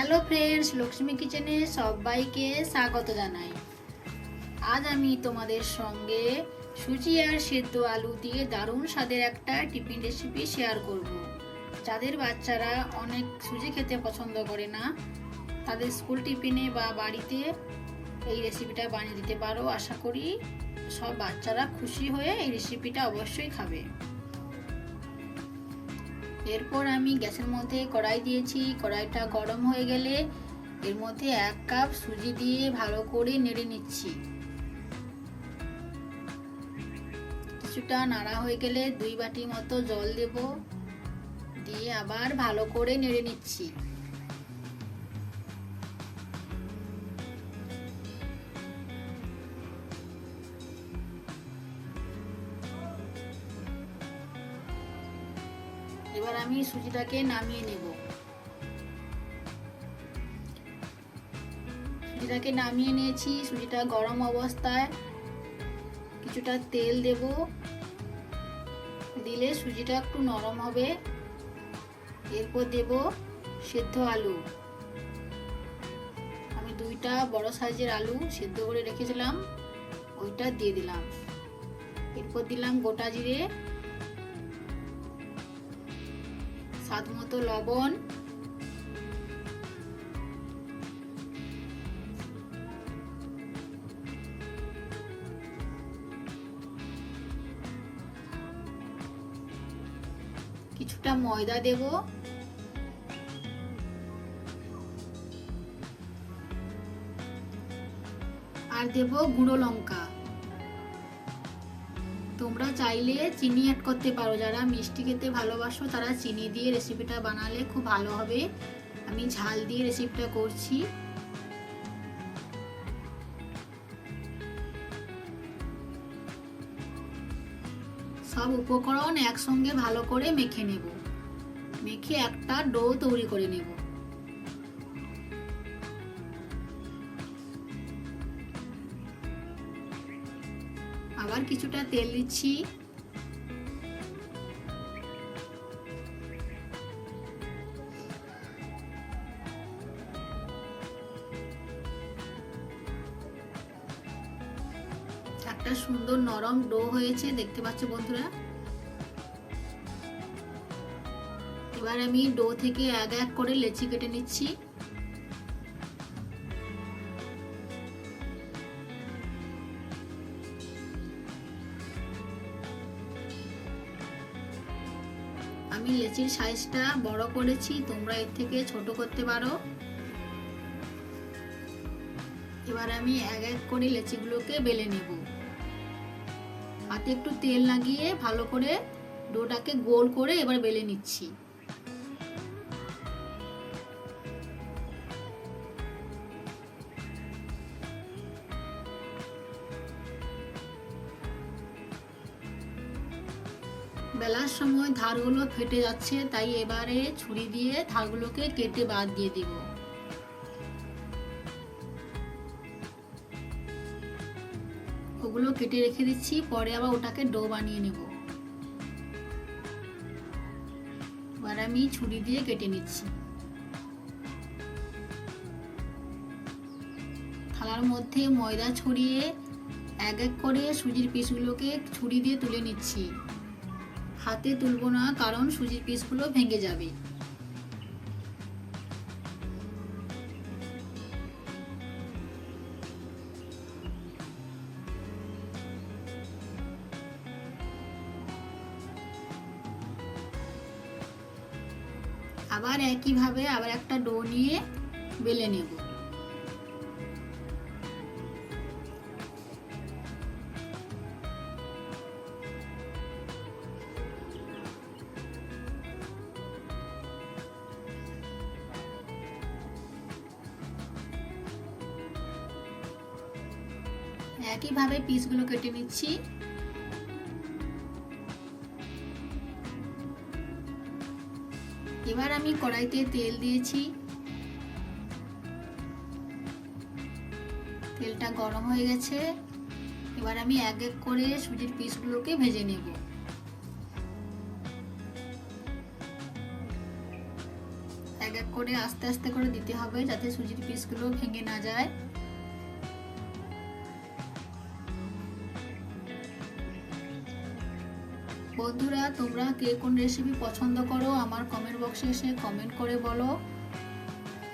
Hello friends, Lakshmi কিচেনে সবাইকে স্বাগত জানাই। আজ আমি তোমাদের সঙ্গে সুজি আর সেদ্ধ আলু দিয়ে দারুণ স্বাদের একটা টিফিন রেসিপি শেয়ার করব। যাদের বাচ্চারা অনেক সুজি খেতে পছন্দ করে না, তাদের স্কুল টিফিনে বা বাড়িতে এই রেসিপিটা বানিয়ে দিতে পারো। আশা করি সব বাচ্চারা খুশি হয়ে এই রেসিপিটা অবশ্যই খাবে। এরপর আমি গ্যাসের মধ্যে কড়াই দিয়েছি। কড়াইটা গরম হয়ে গেলে এর মধ্যে 1 কাপ সুজি দিয়ে ভালো করে নেড়ে নিচ্ছি। কিছুটা নাড়া হয়ে গেলে 2 বাটি মতো জল দেব, দিয়ে আবার ভালো করে নেড়ে নিচ্ছি। এবার আমি সুজিটাকে নামিয়ে নেব। সুজিটাকে নামিয়ে নিয়েছি। সুজিটা গরম অবস্থায় কিছুটা তেল দেব, দিলে সুজিটা একটু নরম হবে। এরপর দেব সেদ্ধ আলু। আমি 2টা বড় সাইজের আলু সেদ্ধ করে রেখেছিলাম, ওইটা দিয়ে দিলাম। এরপর দিলাম গোটা জিরে, স্বাদ মতো লবণ, কিছুটা ময়দা দেব, আর দেব গুঁড়ো লঙ্কা। তোমরা চাইলে চিনি অ্যাড করতে পারো। যারা মিষ্টি খেতে ভালোবাসো তারা চিনি দিয়ে রেসিপিটা বানালে খুব ভালো হবে। আমি ঝাল দিয়ে রেসিপিটা করছি। সব উপকরণ একসঙ্গে ভালো করে মেখে নেব। মেখে একটা ডো তৈরি করে নেব। আবার কিছুটা তেল দিচ্ছি। একটা সুন্দর নরম ডো হয়েছে, দেখতে পাচ্ছ বন্ধুরা। এবার আমি ডো থেকে এক এক করে লেচি কেটে নিচ্ছি। আমি লেচির সাইজটা বড় করেছি, তোমরা এর থেকে ছোট করতে পারো। এবার আমি এক এক করে লেচিগুলোকে বেলে নেব। হাতে একটু তেল লাগিয়ে ভালো করে ডোটাকে গোল করে এবার বেলে নিচ্ছি। বেলার সময় ধারগুলো ফেটে যাচ্ছে, তাই এবারে ছুরি দিয়ে ধারগুলোকে কেটে বাদ দিয়ে দিব। ওগুলো কেটে রেখে দিচ্ছি, পরে আবার ওটাকে ডো বানিয়ে নেব। এবার আমি ছুরি দিয়ে কেটে নিচ্ছি। থালার মধ্যে ময়দা ছড়িয়ে এক এক করে সুজির পিসগুলোকে ছুরি দিয়ে তুলে নিচ্ছি। হাতে তুলবো না, কারণ সুজির পিসগুলো ভেঙে যাবে। আবার একইভাবে আবার একটা ডো নিয়ে বেলে নেব। একইভাবে পিসগুলো কেটে নিচ্ছি। এবার আমি কড়াইতে তেল দিয়েছি। তেলটা গরম হয়ে গেছে। এবার আমি এক এক করে সুজির পিসগুলোকে ভেজে নেব। এক এক করে আস্তে আস্তে করে দিতে হবে যাতে সুজির পিসগুলো ভেঙে না যায়। বন্ধুরা, তোমরা কে কোন রেসিপি পছন্দ করো আমার কমেন্ট বক্সে এসে কমেন্ট করে বলো,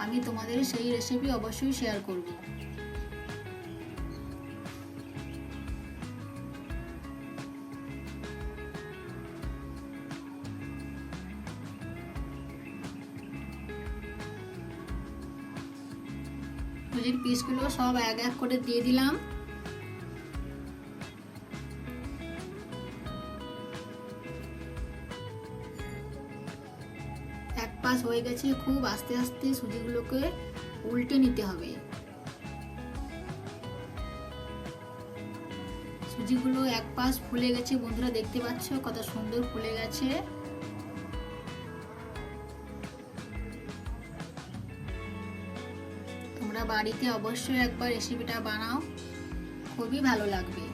আমি তোমাদের সেই রেসিপি অবশ্যই শেয়ার করব। সুজির পিসগুলো সব এক এক করে দিয়ে দিলাম। এক পাশ হয়ে গেছে, খুব আস্তে আস্তে সুজিগুলোকে উল্টে নিতে হবে। সুজিগুলো এক পাশ ফুলে গেছে, বন্ধুরা দেখতে পাচ্ছ কত সুন্দর ফুলে গেছে। তোমরা বাড়িতে অবশ্যই একবার রেসিপিটা বানাও, খুবই ভালো লাগবে।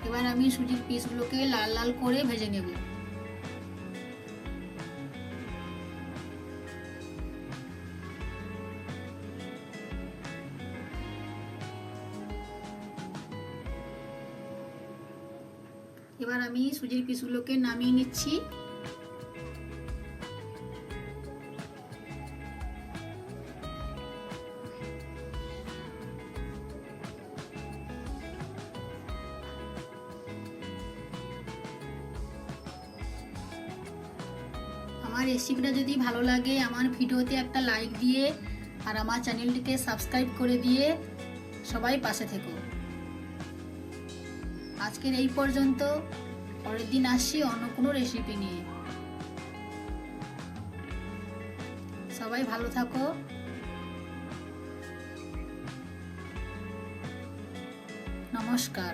এবার আমি সুজির পিসগুলোকে লাল লাল করে ভেজে নেব। এবার আমি সুজির পিসগুলোকে নামিয়ে নিচ্ছি। আমার রেসিপিটা যদি ভালো লাগে আমার ভিডিওতে একটা লাইক দিয়ে আর আমার চ্যানেলটিকে সাবস্ক্রাইব করে দিয়ে সবাই পাশে থেকো। আজকের এই পর্যন্ত, পরের দিন আসছি অন্য কোনো রেসিপি নিয়ে। সবাই ভালো থাকো। নমস্কার।